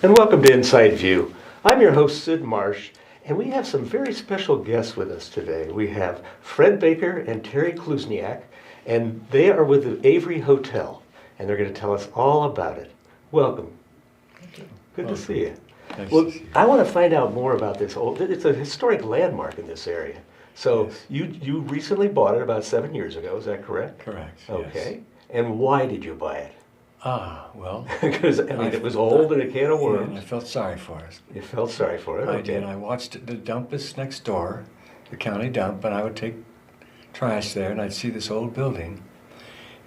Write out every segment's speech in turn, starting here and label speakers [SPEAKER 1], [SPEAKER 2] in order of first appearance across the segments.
[SPEAKER 1] and welcome to Inside View. I'm your host, Sid Marsh, and we have some very special guests with us today. We have Fred Baker and Terry Kluznach, and they are with the Avery Hotel, and they're going to tell us all about it. Welcome.
[SPEAKER 2] Thank you.
[SPEAKER 1] Good to see you.
[SPEAKER 2] Nice
[SPEAKER 1] Well,
[SPEAKER 2] to see you.
[SPEAKER 1] I want to find out more about this. It's a historic landmark in this area. So
[SPEAKER 2] Yes.
[SPEAKER 1] you recently bought it about 7 years ago, is that correct?
[SPEAKER 2] Correct.
[SPEAKER 1] Okay. And why did you buy it?
[SPEAKER 2] Well,
[SPEAKER 1] Because, it was old and a can of
[SPEAKER 2] yeah,
[SPEAKER 1] worms.
[SPEAKER 2] I felt sorry for us.
[SPEAKER 1] You felt sorry for it?
[SPEAKER 2] I
[SPEAKER 1] Okay.
[SPEAKER 2] did. I watched the dump is next door, the county dump, and I would take trash there, and I'd see this old building,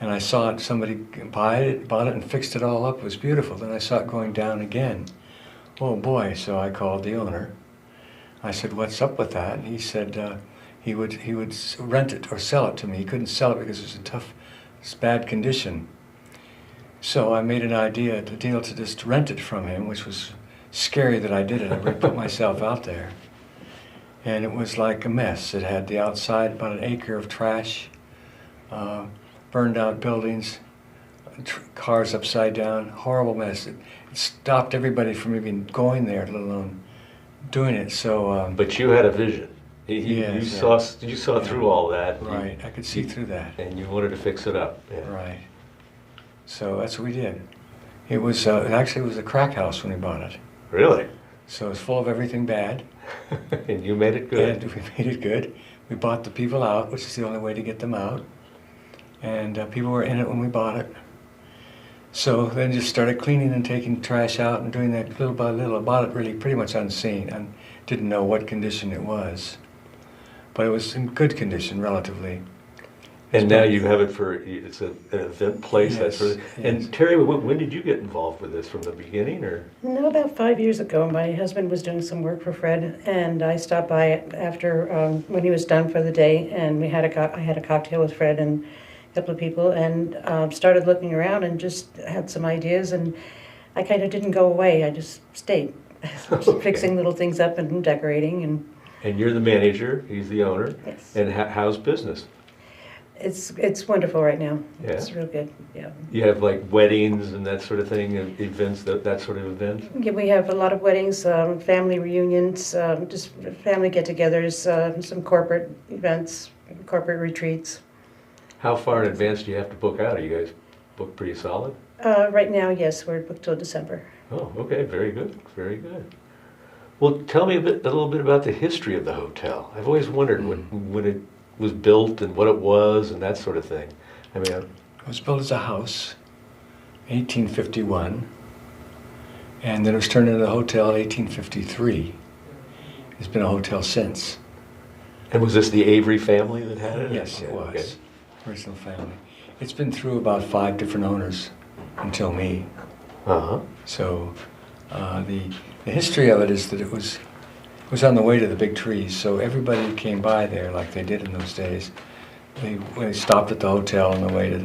[SPEAKER 2] and I saw it. Somebody bought it, and fixed it all up. It was beautiful. Then I saw it going down again. Oh boy! So I called the owner. I said, "What's up with that?" And he said he would rent it or sell it to me. He couldn't sell it because it was in bad condition. So I made a deal to just rent it from him, which was scary that I did it. I really put myself out there. And it was like a mess. It had the outside, about an acre of trash, burned out buildings, cars upside down, horrible mess. It stopped everybody from even going there, let alone doing it. So,
[SPEAKER 1] But you had a vision.
[SPEAKER 2] Yes,
[SPEAKER 1] You saw through all that.
[SPEAKER 2] right, I could see through that.
[SPEAKER 1] And you wanted to fix it up. Yeah.
[SPEAKER 2] Right. So that's what we did. It was actually it was a crack house when we bought it.
[SPEAKER 1] Really?
[SPEAKER 2] So it was full of everything bad.
[SPEAKER 1] And you made it good.
[SPEAKER 2] And we made it good. We bought the people out, which is the only way to get them out. And people were in it when we bought it. So then just started cleaning and taking trash out and doing that little by little. I bought it really pretty much unseen and didn't know what condition it was. But it was in good condition, relatively.
[SPEAKER 1] And now you have it it's an event place.
[SPEAKER 2] Yes,
[SPEAKER 1] Yes. And Terry, when did you get involved with this? From the beginning, or?
[SPEAKER 3] No, about 5 years ago, my husband was doing some work for Fred, and I stopped by it after when he was done for the day, and I had a cocktail with Fred and a couple of people, and started looking around and just had some ideas, and I kind of didn't go away. I just stayed,
[SPEAKER 1] Okay.
[SPEAKER 3] fixing little things up and decorating,
[SPEAKER 1] And you're the manager. He's the owner.
[SPEAKER 3] yes,
[SPEAKER 1] And how's business?
[SPEAKER 3] it's wonderful right now.
[SPEAKER 1] Yeah.
[SPEAKER 3] It's real good. Yeah.
[SPEAKER 1] You have like weddings and that sort of thing, and events, that sort of event.
[SPEAKER 3] Yeah, we have a lot of weddings, family reunions, just family get-togethers, some corporate events, corporate retreats.
[SPEAKER 1] How far in advance do you have to book out? Are you guys booked pretty solid?
[SPEAKER 3] Right now, yes, we're booked till December.
[SPEAKER 1] Oh, okay, very good, very good. Well, tell me a little bit about the history of the hotel. I've always wondered when it was built and what it was and that sort of thing. I mean,
[SPEAKER 2] It was built as a house, 1851, and then it was turned into a hotel in 1853. It's been a hotel since.
[SPEAKER 1] and was this the Avery family that had it?
[SPEAKER 2] Yes, it was.
[SPEAKER 1] Okay.
[SPEAKER 2] Original family. It's been through about 5 different owners until me.
[SPEAKER 1] Uh-huh.
[SPEAKER 2] So the history of it is that it was on the way to the big trees. So everybody who came by there, like they did in those days, they stopped at the hotel on the way to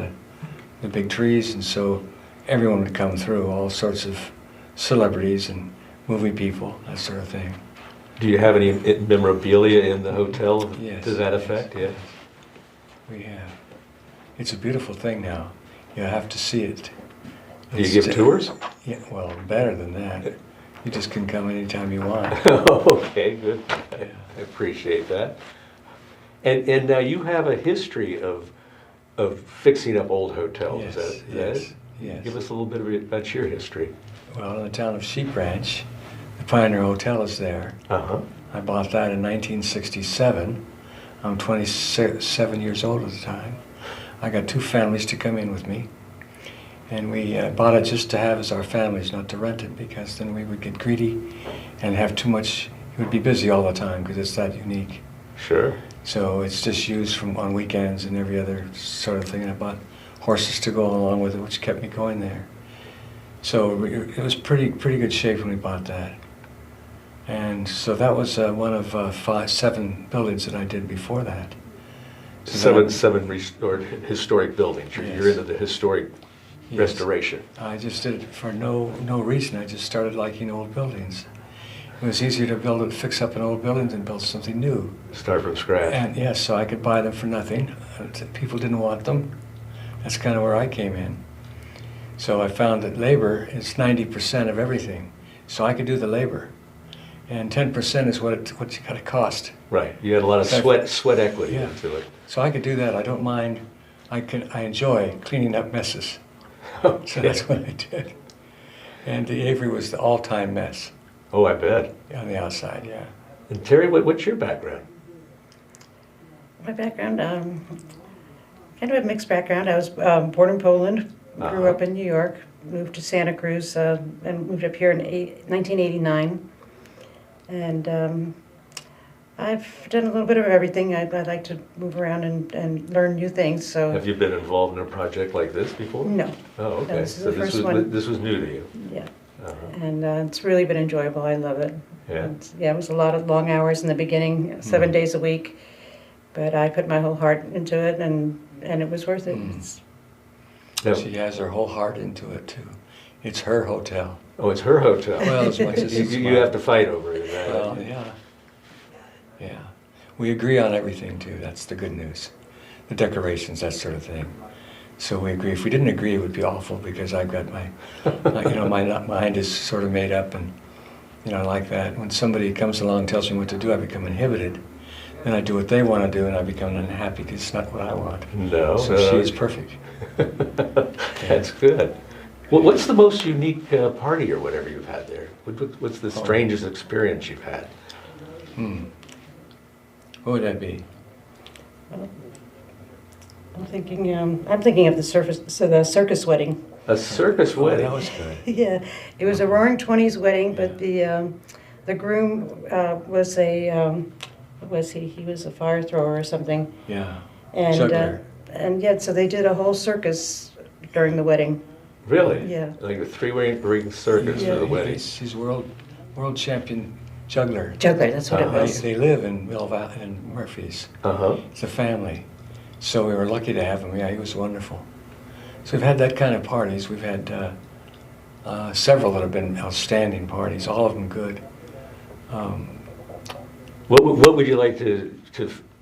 [SPEAKER 2] the big trees, and so everyone would come through, all sorts of celebrities and movie people, that sort of thing.
[SPEAKER 1] Do you have any memorabilia in the hotel
[SPEAKER 2] Yes.
[SPEAKER 1] to that effect?
[SPEAKER 2] Yes,
[SPEAKER 1] Yeah.
[SPEAKER 2] We have. It's a beautiful thing now. You have to see it.
[SPEAKER 1] Do you give tours?
[SPEAKER 2] Yeah, well, better than that. You just can come anytime you want.
[SPEAKER 1] Okay, good. I appreciate that. And now you have a history of fixing up old hotels.
[SPEAKER 2] Yes,
[SPEAKER 1] is that
[SPEAKER 2] yes,
[SPEAKER 1] it?
[SPEAKER 2] yes.
[SPEAKER 1] Give us a little bit about your history.
[SPEAKER 2] Well, in the town of Sheep Ranch, the Pioneer Hotel is there.
[SPEAKER 1] Uh-huh.
[SPEAKER 2] I bought that in 1967. I'm 27 years old at the time. I got 2 families to come in with me. And we bought it just to have as our families, not to rent it, because then we would get greedy and have too much. It would be busy all the time because it's that unique.
[SPEAKER 1] Sure.
[SPEAKER 2] So it's just used on weekends and every other sort of thing. And I bought horses to go along with it, which kept me going there. So it was pretty good shape when we bought that. And so that was one of 7 buildings that I did before that. So
[SPEAKER 1] Seven restored historic buildings. You're
[SPEAKER 2] Yes.
[SPEAKER 1] into the historic
[SPEAKER 2] Yes.
[SPEAKER 1] restoration.
[SPEAKER 2] I just did it for no reason. I just started liking old buildings. It was easier to fix up an old building than build something new.
[SPEAKER 1] Start from scratch.
[SPEAKER 2] And yes, so I could buy them for nothing. People didn't want them. That's kind of where I came in. So I found that labor is 90% of everything. So I could do the labor. And 10% is what you got to cost.
[SPEAKER 1] Right. You had a lot of sweat equity into it.
[SPEAKER 2] So I could do that. I don't mind. I enjoy cleaning up messes.
[SPEAKER 1] Okay.
[SPEAKER 2] So that's what I did. And the Avery was the all-time mess.
[SPEAKER 1] Oh, I bet.
[SPEAKER 2] On the outside, yeah.
[SPEAKER 1] And Terry, what's your background?
[SPEAKER 3] My background, kind of a mixed background. I was born in Poland, grew up in New York, moved to Santa Cruz, and moved up here in 1989. And I've done a little bit of everything. I like to move around and learn new things. So
[SPEAKER 1] Have you been involved in a project like this before?
[SPEAKER 3] no.
[SPEAKER 1] Oh, okay.
[SPEAKER 3] No, this is the first one.
[SPEAKER 1] This was new to you.
[SPEAKER 3] Yeah.
[SPEAKER 1] Uh-huh.
[SPEAKER 3] And it's really been enjoyable. I love it.
[SPEAKER 1] Yeah.
[SPEAKER 3] It was a lot of long hours in the beginning, 7 days a week. But I put my whole heart into it, and it was worth it.
[SPEAKER 1] Now,
[SPEAKER 2] She has her whole heart into it, too. It's her hotel.
[SPEAKER 1] oh, it's her hotel.
[SPEAKER 2] Well, as much as it's
[SPEAKER 1] you
[SPEAKER 2] mine.
[SPEAKER 1] have to fight over it.
[SPEAKER 2] Well, yeah. Yeah. We agree on everything, too. That's the good news. The decorations, that sort of thing. So we agree. If we didn't agree, it would be awful, because I've got my mind is sort of made up, and, like that. When somebody comes along and tells me what to do, I become inhibited. Then I do what they want to do, and I become unhappy because it's not what I want.
[SPEAKER 1] No.
[SPEAKER 2] So she is perfect.
[SPEAKER 1] That's good. Well, what's the most unique party or whatever you've had there? What's the strangest experience you've had?
[SPEAKER 2] What would that be?
[SPEAKER 3] I'm thinking of the Circus Wedding.
[SPEAKER 1] A circus wedding.
[SPEAKER 2] That was good.
[SPEAKER 3] Yeah, it was a Roaring '20s wedding, but the groom was he was a fire thrower or something.
[SPEAKER 2] Yeah.
[SPEAKER 3] And
[SPEAKER 2] Juggler.
[SPEAKER 3] and yet, so they did a whole circus during the wedding.
[SPEAKER 1] Really?
[SPEAKER 3] Yeah.
[SPEAKER 1] Like a three-ring circus for the wedding.
[SPEAKER 2] He's world champion juggler.
[SPEAKER 3] Juggler, that's what it was.
[SPEAKER 2] They live in Murphy's.
[SPEAKER 1] Uh-huh.
[SPEAKER 2] It's a family. So we were lucky to have him. Yeah, he was wonderful. So we've had that kind of parties. We've had several that have been outstanding parties, all of them good.
[SPEAKER 1] What would you like to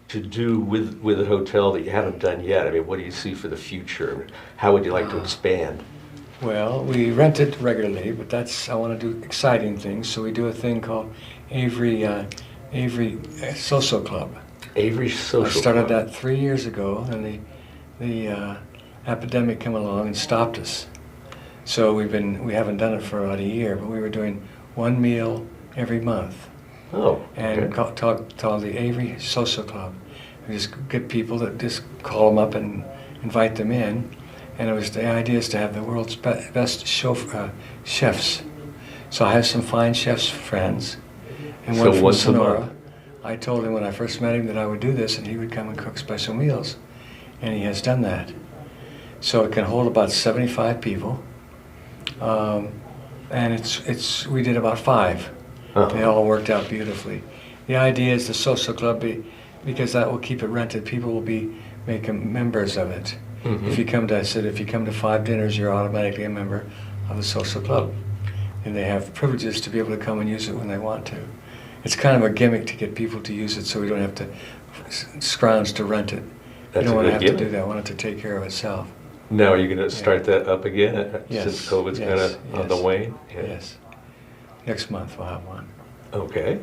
[SPEAKER 1] do with a hotel that you haven't done yet? I mean, what do you see for the future? How would you like to expand?
[SPEAKER 2] Well, we rent it regularly, but I want to do exciting things, so we do a thing called Avery Social Club.
[SPEAKER 1] Avery Social
[SPEAKER 2] I started
[SPEAKER 1] Club.
[SPEAKER 2] that 3 years ago, and the epidemic came along and stopped us. So we haven't done it for about a year, but we were doing one meal every month.
[SPEAKER 1] Oh,
[SPEAKER 2] And
[SPEAKER 1] okay.
[SPEAKER 2] called the Avery Social Club. We just get people that just call them up and invite them in. And the idea is to have the world's best chefs. So I have some fine chefs friends. And one
[SPEAKER 1] So
[SPEAKER 2] from
[SPEAKER 1] once a
[SPEAKER 2] Sonora.
[SPEAKER 1] month.
[SPEAKER 2] I told him when I first met him that I would do this, and he would come and cook special meals. And he has done that. So it can hold about 75 people. And we did about 5.
[SPEAKER 1] Uh-huh.
[SPEAKER 2] They all worked out beautifully. The idea is the social club, because that will keep it rented, people will be making members of it.
[SPEAKER 1] Mhm.
[SPEAKER 2] If you come to 5 dinners, you're automatically a member of the social club. And they have privileges to be able to come and use it when they want to. It's kind of a gimmick to get people to use it so we don't have to scrounge to rent it.
[SPEAKER 1] That's
[SPEAKER 2] we don't
[SPEAKER 1] a
[SPEAKER 2] want to
[SPEAKER 1] good
[SPEAKER 2] have
[SPEAKER 1] gimmick.
[SPEAKER 2] to do that. We want it to take care of itself.
[SPEAKER 1] Now, are you going to start that up again
[SPEAKER 2] Yes,
[SPEAKER 1] since COVID's
[SPEAKER 2] yes,
[SPEAKER 1] kind of on the
[SPEAKER 2] yes,
[SPEAKER 1] wane? Yeah.
[SPEAKER 2] Yes. Next month we'll have one.
[SPEAKER 1] Okay.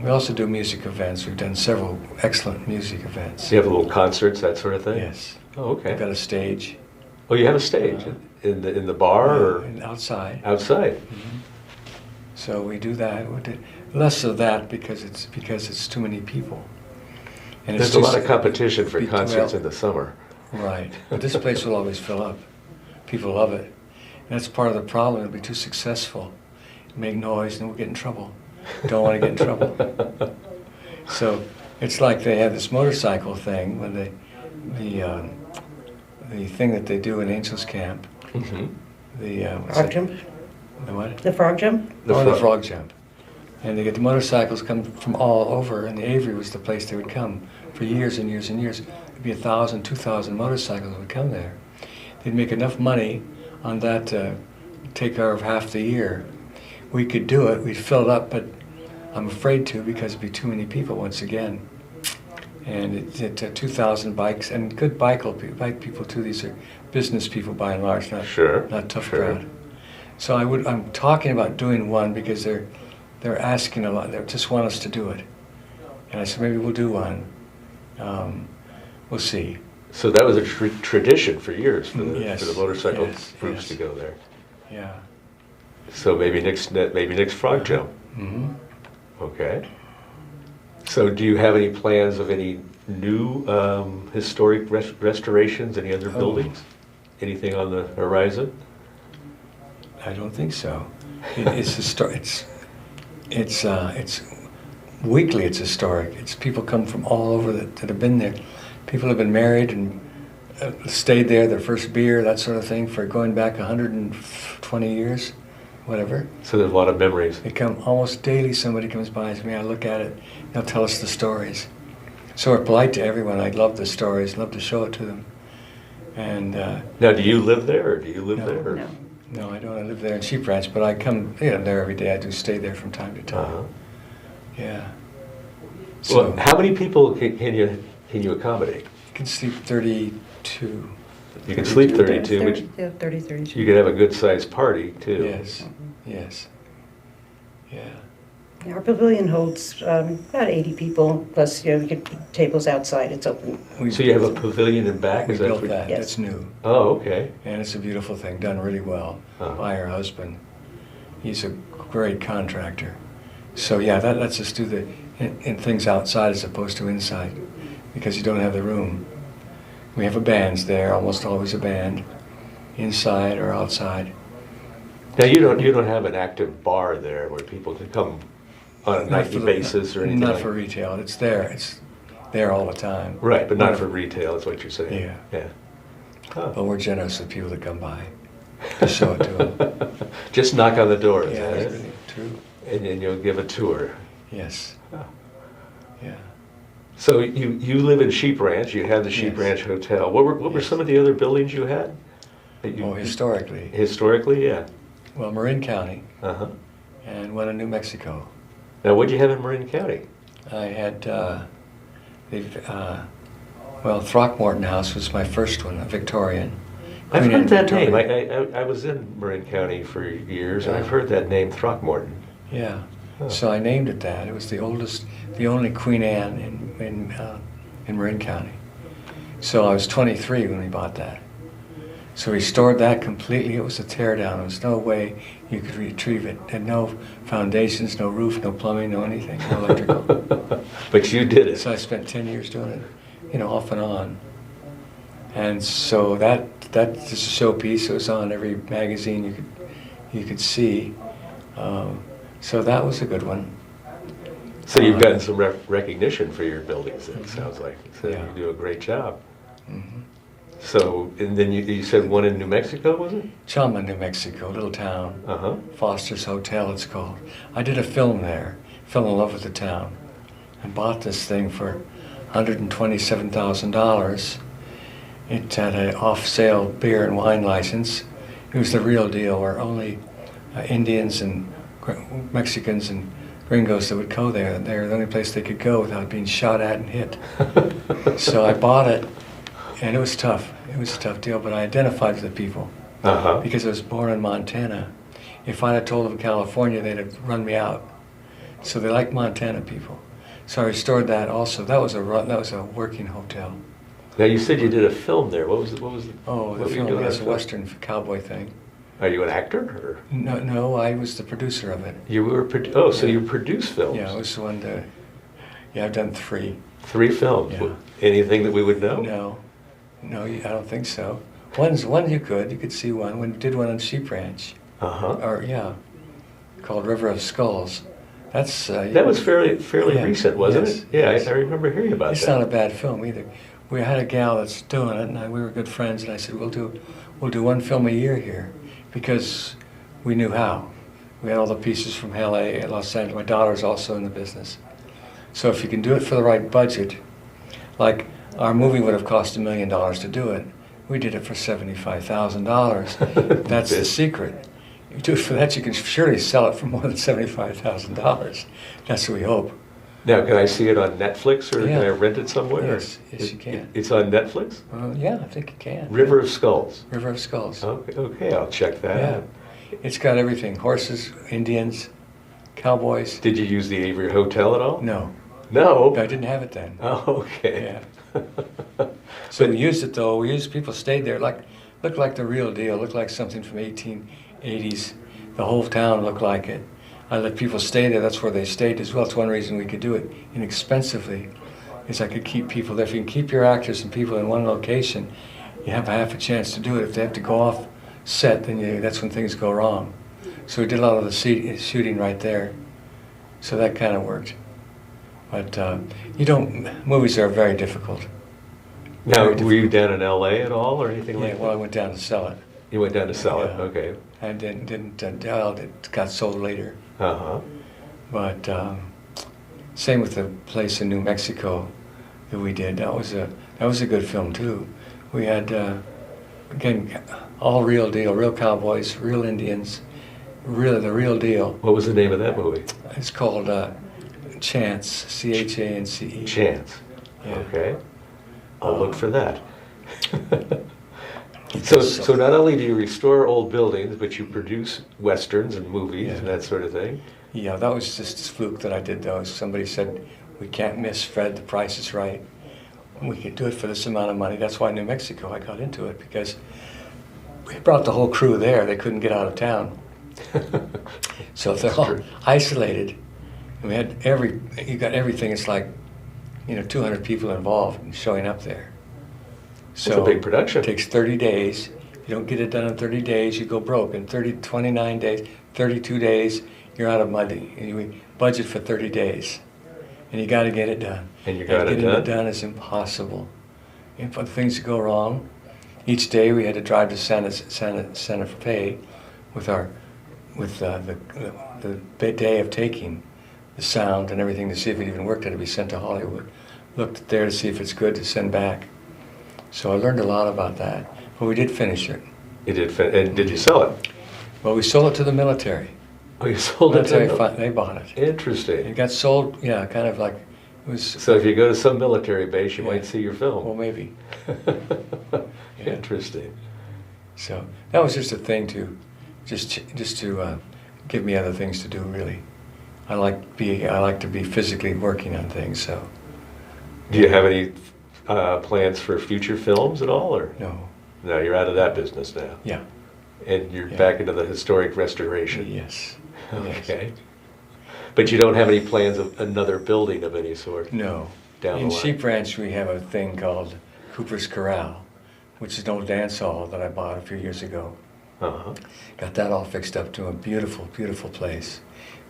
[SPEAKER 2] We also do music events. We've done several excellent music events.
[SPEAKER 1] So you have little concerts, that sort of thing?
[SPEAKER 2] Yes.
[SPEAKER 1] Oh,
[SPEAKER 2] We've
[SPEAKER 1] okay.
[SPEAKER 2] got a stage.
[SPEAKER 1] Oh, you have a stage in the bar or
[SPEAKER 2] And outside.
[SPEAKER 1] outside?
[SPEAKER 2] So we do that. We do less of that because it's too many people. And
[SPEAKER 1] There's a lot of competition for
[SPEAKER 2] well,
[SPEAKER 1] concerts in the summer.
[SPEAKER 2] Right. But this place will always fill up. People love it. And that's part of the problem. It'll be too successful. Make noise and we'll get in trouble. Don't want to get in trouble. So it's like they have this motorcycle thing when the thing that they do in Angels Camp.
[SPEAKER 1] Mm-hmm.
[SPEAKER 3] Frog jump?
[SPEAKER 2] The what?
[SPEAKER 3] The frog jump?
[SPEAKER 2] The frog jump. And they get the motorcycles come from all over, and the Avery was the place they would come for years and years and years. There'd be 1,000, 2,000 motorcycles would come there. They'd make enough money on that to take care of half the year. We could do it, we'd fill it up, but I'm afraid to because it'd be too many people once again. And it's 2,000 bikes, and good bike people too. These are business people by and large, not tough crowd. So I'm talking about doing one because they're asking a lot. They just want us to do it. And I said, maybe we'll do one. We'll see.
[SPEAKER 1] So that was a tradition for years for the,
[SPEAKER 2] Yes,
[SPEAKER 1] for the motorcycle
[SPEAKER 2] yes,
[SPEAKER 1] groups
[SPEAKER 2] yes.
[SPEAKER 1] to go there.
[SPEAKER 2] Yeah.
[SPEAKER 1] So maybe next frog jump.
[SPEAKER 2] Mm-hmm.
[SPEAKER 1] Okay. So do you have any plans of any new historic restorations, any other
[SPEAKER 2] Oh.
[SPEAKER 1] buildings? Anything on the horizon?
[SPEAKER 2] I don't think so. It's weekly. It's historic. It's people come from all over that have been there. People have been married and stayed there. Their first beer, that sort of thing, for going back 120 years, whatever.
[SPEAKER 1] So there's a lot of memories.
[SPEAKER 2] They come almost daily. Somebody comes by to me. I look at it. They'll tell us the stories. So we're polite to everyone. I love the stories. Love to show it to them. And
[SPEAKER 1] Now, do you live there, or do you live
[SPEAKER 2] No.
[SPEAKER 1] there? Or?
[SPEAKER 3] No.
[SPEAKER 2] no, I don't. I live there in Sheep Ranch, but I come there every day. I do stay there from time to time.
[SPEAKER 1] Uh-huh.
[SPEAKER 2] Yeah. So
[SPEAKER 1] Well, how many people can you accommodate?
[SPEAKER 2] you can sleep 32.
[SPEAKER 1] You can sleep 32, which
[SPEAKER 3] 30, 32.
[SPEAKER 1] you could have a good-sized party too.
[SPEAKER 2] Yes. Yes. Yeah.
[SPEAKER 3] Our pavilion holds about 80 people, plus we get tables outside. It's open.
[SPEAKER 1] So you have a pavilion in back?
[SPEAKER 2] We
[SPEAKER 1] Is that
[SPEAKER 2] built
[SPEAKER 1] what?
[SPEAKER 2] that.
[SPEAKER 3] Yes.
[SPEAKER 2] That's new,
[SPEAKER 1] Oh, okay.
[SPEAKER 2] and it's a beautiful thing, done really well
[SPEAKER 1] Uh-huh.
[SPEAKER 2] by her husband. He's a great contractor. So yeah, that lets us do the in things outside as opposed to inside, because you don't have the room. We have a band's there, almost always a band, inside or outside.
[SPEAKER 1] Now you don't have an active bar there where people can come on a
[SPEAKER 2] Not
[SPEAKER 1] nightly
[SPEAKER 2] for the-
[SPEAKER 1] basis or anything.
[SPEAKER 2] Not
[SPEAKER 1] like
[SPEAKER 2] for retail. It's there. It's there all the time.
[SPEAKER 1] Right, but not for retail. Is what you're saying.
[SPEAKER 2] Yeah.
[SPEAKER 1] Yeah. Huh.
[SPEAKER 2] But we're generous with people that come by to show it to them.
[SPEAKER 1] Just knock on the door. is
[SPEAKER 2] Yeah,
[SPEAKER 1] that
[SPEAKER 2] that's
[SPEAKER 1] it?
[SPEAKER 2] really true.
[SPEAKER 1] And then you'll give a tour.
[SPEAKER 2] Yes.
[SPEAKER 1] Huh.
[SPEAKER 2] Yeah.
[SPEAKER 1] So you live in Sheep Ranch. You have the Sheep
[SPEAKER 2] Yes.
[SPEAKER 1] Ranch Hotel. What were
[SPEAKER 2] Yes.
[SPEAKER 1] some of the other buildings you had? That you-
[SPEAKER 2] Oh, historically.
[SPEAKER 1] Historically, yeah.
[SPEAKER 2] Well, Marin County
[SPEAKER 1] Uh huh.
[SPEAKER 2] and one in New Mexico.
[SPEAKER 1] Now, what'd you have in Marin County?
[SPEAKER 2] I had Throckmorton House was my first one, a Victorian.
[SPEAKER 1] I've
[SPEAKER 2] Queen
[SPEAKER 1] heard
[SPEAKER 2] Anne
[SPEAKER 1] that name.
[SPEAKER 2] Victorian.
[SPEAKER 1] I was in Marin County for years, and
[SPEAKER 2] Yeah.
[SPEAKER 1] I've heard that name, Throckmorton.
[SPEAKER 2] Yeah.
[SPEAKER 1] Huh.
[SPEAKER 2] So I named it that. It was the only Queen Anne in Marin County. So I was 23 when we bought that. So we restored that completely. It was a teardown. There was no way you could retrieve it. It had no foundations, no roof, no plumbing, no anything, no electrical.
[SPEAKER 1] But you did it.
[SPEAKER 2] So I spent 10 years doing it, off and on. And so that's just a showpiece. It was on every magazine you could see. So that was a good one.
[SPEAKER 1] So you've gotten some recognition for your buildings, it sounds like. So
[SPEAKER 2] Yeah.
[SPEAKER 1] you do a great job.
[SPEAKER 2] Mm-hmm.
[SPEAKER 1] So, and then you said one in New Mexico, was it?
[SPEAKER 2] Chalma, New Mexico, little town.
[SPEAKER 1] Uh-huh.
[SPEAKER 2] Foster's Hotel, it's called. I did a film there, fell in love with the town, and bought this thing for $127,000. It had an off-sale beer and wine license. It was the real deal, where only Indians and Mexicans and gringos that would go there. They were the only place they could go without being shot at and hit. So I bought it, and it was tough. It was a tough deal, but I identified with the people
[SPEAKER 1] Uh-huh.
[SPEAKER 2] because I was born in Montana. If I'd have told them California, they'd have run me out. So they like Montana people. So I restored that also. That was a working hotel.
[SPEAKER 1] Now you said you did a film there. What was it?
[SPEAKER 2] Oh,
[SPEAKER 1] what
[SPEAKER 2] the
[SPEAKER 1] were you
[SPEAKER 2] film
[SPEAKER 1] doing
[SPEAKER 2] was
[SPEAKER 1] on
[SPEAKER 2] a
[SPEAKER 1] film?
[SPEAKER 2] Western cowboy thing.
[SPEAKER 1] Are you an actor? Or?
[SPEAKER 2] No, I was the producer of it.
[SPEAKER 1] You were, so you produce films?
[SPEAKER 2] Yeah, I was the one to, I've done 3.
[SPEAKER 1] 3 films.
[SPEAKER 2] Yeah.
[SPEAKER 1] Anything that we would know?
[SPEAKER 2] No, I don't think so. One you could see one. We did one on Sheep Ranch.
[SPEAKER 1] Uh-huh.
[SPEAKER 2] Called River of Skulls. That's
[SPEAKER 1] That was fairly
[SPEAKER 2] Yeah,
[SPEAKER 1] recent, wasn't
[SPEAKER 2] yes,
[SPEAKER 1] it? Yeah,
[SPEAKER 2] yes.
[SPEAKER 1] I remember hearing about
[SPEAKER 2] It's
[SPEAKER 1] that.
[SPEAKER 2] not a bad film either. We had a gal that's doing it, and we were good friends. And I said, we'll do one film a year here, because we knew how. We had all the pieces from L.A., Los Angeles. My daughter's also in the business. So if you can do it for the right budget, like our movie would have cost $1 million to do it. We did it for $75,000. That's the secret. You do it for that, you can surely sell it for more than $75,000. That's what we hope.
[SPEAKER 1] Now, can I see it on Netflix, or
[SPEAKER 2] Yeah.
[SPEAKER 1] can I rent it somewhere?
[SPEAKER 2] Yes, you can.
[SPEAKER 1] It's on Netflix?
[SPEAKER 2] Yeah, I think you can.
[SPEAKER 1] River of Skulls.
[SPEAKER 2] River of Skulls.
[SPEAKER 1] Okay, I'll check that
[SPEAKER 2] Yeah.
[SPEAKER 1] out.
[SPEAKER 2] It's got everything: horses, Indians, cowboys.
[SPEAKER 1] Did you use the Avery Hotel at all?
[SPEAKER 2] No,
[SPEAKER 1] No?
[SPEAKER 2] I didn't have it then.
[SPEAKER 1] Oh, okay.
[SPEAKER 2] Yeah. So we used it though. People stayed there. Looked like the real deal. Looked like something from 1880s. The whole town looked like it. I let people stay there. That's where they stayed as well. It's one reason we could do it inexpensively, is I could keep people there. If you can keep your actors and people in one location, you have a half a chance to do it. If they have to go off set, then that's when things go wrong. So we did a lot of the shooting right there. So that kind of worked. But movies are very difficult.
[SPEAKER 1] Now, were you down in L.A. at all or anything like
[SPEAKER 2] Yeah,
[SPEAKER 1] that?
[SPEAKER 2] well, I went down to sell it.
[SPEAKER 1] You went down to sell it,
[SPEAKER 2] Yeah.
[SPEAKER 1] okay.
[SPEAKER 2] I didn't it got sold later.
[SPEAKER 1] Uh-huh.
[SPEAKER 2] But same with the place in New Mexico that we did. That was a good film too. We had again all real deal, real cowboys, real Indians, really the real deal.
[SPEAKER 1] What was the name of that movie?
[SPEAKER 2] It's called Chance, Chance.
[SPEAKER 1] Chance.
[SPEAKER 2] Yeah.
[SPEAKER 1] Okay. I'll look for that. So not only do you restore old buildings, but you produce westerns and movies and that sort of thing?
[SPEAKER 2] Yeah, that was just a fluke that I did those. Somebody said, we can't miss Fred, the price is right. We could do it for this amount of money. That's why New Mexico, I got into it, because we brought the whole crew there. They couldn't get out of town. So if they're all isolated, and we had you got everything. It's like, 200 people involved in showing up there. So
[SPEAKER 1] it's a big production.
[SPEAKER 2] It takes 30 days. If you don't get it done in 30 days, you go broke. In 29 days, 32 days, you're out of money. And we budget for 30 days. And you got to get it done.
[SPEAKER 1] And you got it done?
[SPEAKER 2] Getting it done is impossible. And for things to go wrong, each day we had to drive to Santa Fe with the day of taking the sound and everything to see if it even worked. It had to be sent to Hollywood. Looked there to see if it's good to send back. So I learned a lot about that. But we did finish it.
[SPEAKER 1] You did, and did you sell it?
[SPEAKER 2] Well, we sold it to the military.
[SPEAKER 1] Oh, you sold it to them?
[SPEAKER 2] They bought it.
[SPEAKER 1] Interesting.
[SPEAKER 2] It got sold, kind of like it was.
[SPEAKER 1] So if you go to some military base, you might see your film.
[SPEAKER 2] Well, maybe.
[SPEAKER 1] Interesting.
[SPEAKER 2] So that was just a thing to, just to give me other things to do. Really, I like to be physically working on things. So.
[SPEAKER 1] Do you have any plans for future films at all, or
[SPEAKER 2] No.
[SPEAKER 1] No, you're out of that business now.
[SPEAKER 2] Yeah.
[SPEAKER 1] And you're back into the historic restoration.
[SPEAKER 2] Yes.
[SPEAKER 1] Okay. But you don't have any plans of another building of any sort?
[SPEAKER 2] No.
[SPEAKER 1] Down
[SPEAKER 2] In
[SPEAKER 1] the line?
[SPEAKER 2] Sheep Ranch, we have a thing called Cooper's Corral, which is an old dance hall that I bought a few years ago.
[SPEAKER 1] Uh-huh.
[SPEAKER 2] Got that all fixed up to a beautiful, beautiful place.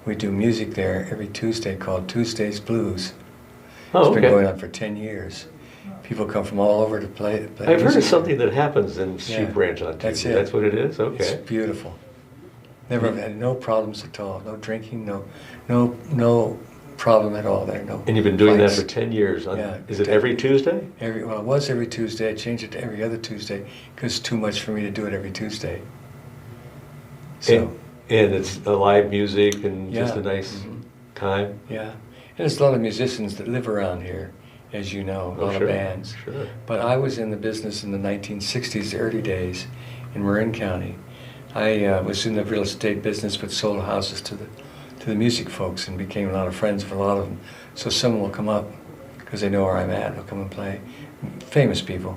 [SPEAKER 2] We do music there every Tuesday called Tuesday's Blues.
[SPEAKER 1] Oh,
[SPEAKER 2] It's
[SPEAKER 1] okay.
[SPEAKER 2] been going on for 10 years. People come from all over to play
[SPEAKER 1] I've heard of
[SPEAKER 2] music.
[SPEAKER 1] something that happens in Sheep Ranch on
[SPEAKER 2] That's
[SPEAKER 1] Tuesday.
[SPEAKER 2] it.
[SPEAKER 1] That's what it is?
[SPEAKER 2] It's
[SPEAKER 1] Okay.
[SPEAKER 2] beautiful. Never had no problems at all. No drinking, no problem at all there. No.
[SPEAKER 1] And you've been doing that
[SPEAKER 2] fights.
[SPEAKER 1] for 10 years.
[SPEAKER 2] Yeah.
[SPEAKER 1] Is it every Tuesday?
[SPEAKER 2] Well, it was every Tuesday. I changed it to every other Tuesday because it's too much for me to do it every Tuesday. So,
[SPEAKER 1] And it's a live music and just a
[SPEAKER 2] Yeah.
[SPEAKER 1] nice time?
[SPEAKER 2] yeah. And there's a lot of musicians that live around here, as you know, a lot
[SPEAKER 1] sure,
[SPEAKER 2] of bands.
[SPEAKER 1] Sure.
[SPEAKER 2] But I was in the business in the 1960s, the early days, in Marin County. I was in the real estate business, but sold houses to the music folks and became a lot of friends with a lot of them. So someone will come up because they know where I'm at. They'll come and play. Famous people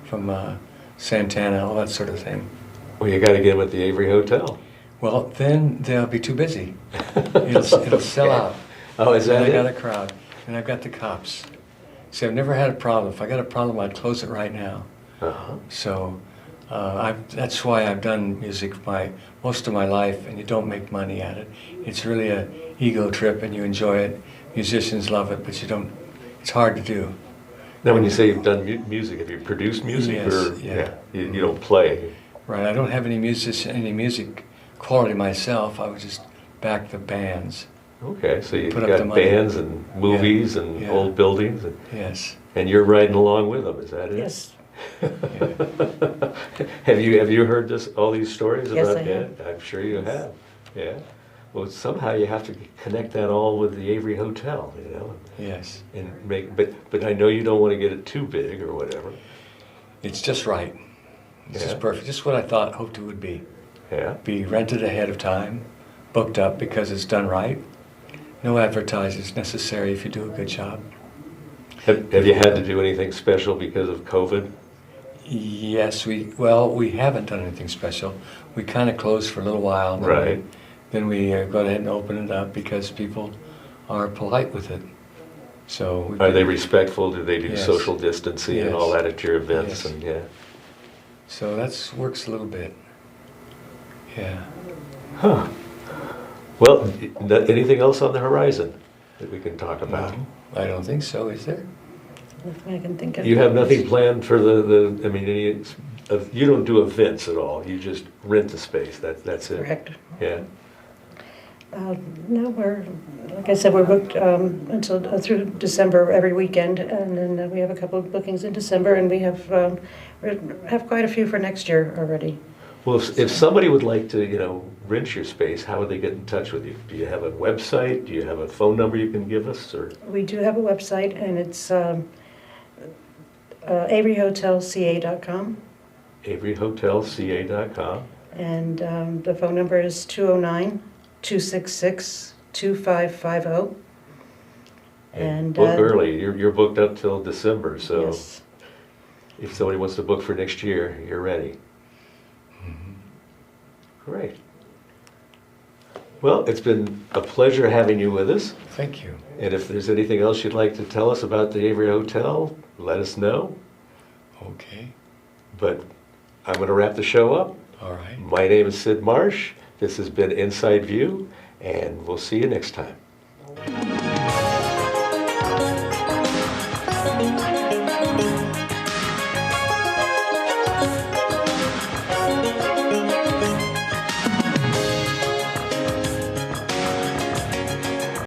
[SPEAKER 2] from Santana, all that sort of thing.
[SPEAKER 1] Well, you got to get them at the Avery Hotel.
[SPEAKER 2] Well, then they'll be too busy. It'll sell out.
[SPEAKER 1] Oh, is that
[SPEAKER 2] And I got a
[SPEAKER 1] it?
[SPEAKER 2] crowd, and I've got the cops. See, I've never had a problem. If I got a problem, I'd close it right now.
[SPEAKER 1] Uh-huh.
[SPEAKER 2] So that's why I've done music most of my life, and you don't make money at it. It's really a ego trip, and you enjoy it. Musicians love it, but you don't. It's hard to do.
[SPEAKER 1] Now, when you say you've done music, have you produced music?
[SPEAKER 2] Yes,
[SPEAKER 1] Or,
[SPEAKER 2] yeah.
[SPEAKER 1] You don't play?
[SPEAKER 2] Right. I don't have any music quality myself. I would just back the bands.
[SPEAKER 1] Okay, so you've
[SPEAKER 2] Put up the
[SPEAKER 1] got
[SPEAKER 2] money.
[SPEAKER 1] bands and movies and
[SPEAKER 2] yeah.
[SPEAKER 1] old buildings,
[SPEAKER 2] Yes.
[SPEAKER 1] and you're riding along with them. Is that it?
[SPEAKER 3] Yes.
[SPEAKER 1] Have you heard all these stories
[SPEAKER 3] Yes,
[SPEAKER 1] about
[SPEAKER 3] I have.
[SPEAKER 1] that? I'm sure you have. Yeah. Well, somehow you have to connect that all with the Avery Hotel,
[SPEAKER 2] Yes.
[SPEAKER 1] and but I know you don't want to get it too big or whatever.
[SPEAKER 2] It's just right. It's
[SPEAKER 1] Yeah.
[SPEAKER 2] just perfect. Just what I hoped it would be.
[SPEAKER 1] Yeah.
[SPEAKER 2] be rented ahead of time, booked up because it's done right. No advertising is necessary if you do a good job.
[SPEAKER 1] Have you had to do anything special because of COVID?
[SPEAKER 2] Yes, we haven't done anything special. We kind of closed for a little while.
[SPEAKER 1] Right.
[SPEAKER 2] Then we go ahead and open it up because people are polite with it. So
[SPEAKER 1] Are they respectful? Do they do
[SPEAKER 2] Yes.
[SPEAKER 1] social distancing and all
[SPEAKER 2] Yes.
[SPEAKER 1] that at your events?
[SPEAKER 2] Yes.
[SPEAKER 1] And yeah.
[SPEAKER 2] So that works a little bit. Yeah.
[SPEAKER 1] Huh. Well, anything else on the horizon that we can talk about?
[SPEAKER 2] No, I don't think so. Is there?
[SPEAKER 3] Nothing I can think of.
[SPEAKER 1] You have nothing planned for I mean, you don't do events at all. You just rent the space. That's it.
[SPEAKER 3] Correct.
[SPEAKER 1] Yeah.
[SPEAKER 3] No, like I said, we're booked until through December every weekend, and then we have a couple of bookings in December, and we have quite a few for next year already.
[SPEAKER 1] Well, if somebody would like to, rent your space, how would they get in touch with you? Do you have a website? Do you have a phone number you can give us? Or
[SPEAKER 3] We do have a website, and it's averyhotelca.com,
[SPEAKER 1] averyhotelca.com.
[SPEAKER 3] and the phone number is 209-266-2550. And
[SPEAKER 1] book early. You're booked up till December, so
[SPEAKER 3] yes.
[SPEAKER 1] if somebody wants to book for next year, you're ready. Great. Well, it's been a pleasure having you with us.
[SPEAKER 2] Thank you.
[SPEAKER 1] And if there's anything else you'd like to tell us about the Avery Hotel, let us know.
[SPEAKER 2] Okay.
[SPEAKER 1] But I'm going to wrap the show up.
[SPEAKER 2] All right.
[SPEAKER 1] My name is Sid Marsh. This has been Inside View, and we'll see you next time.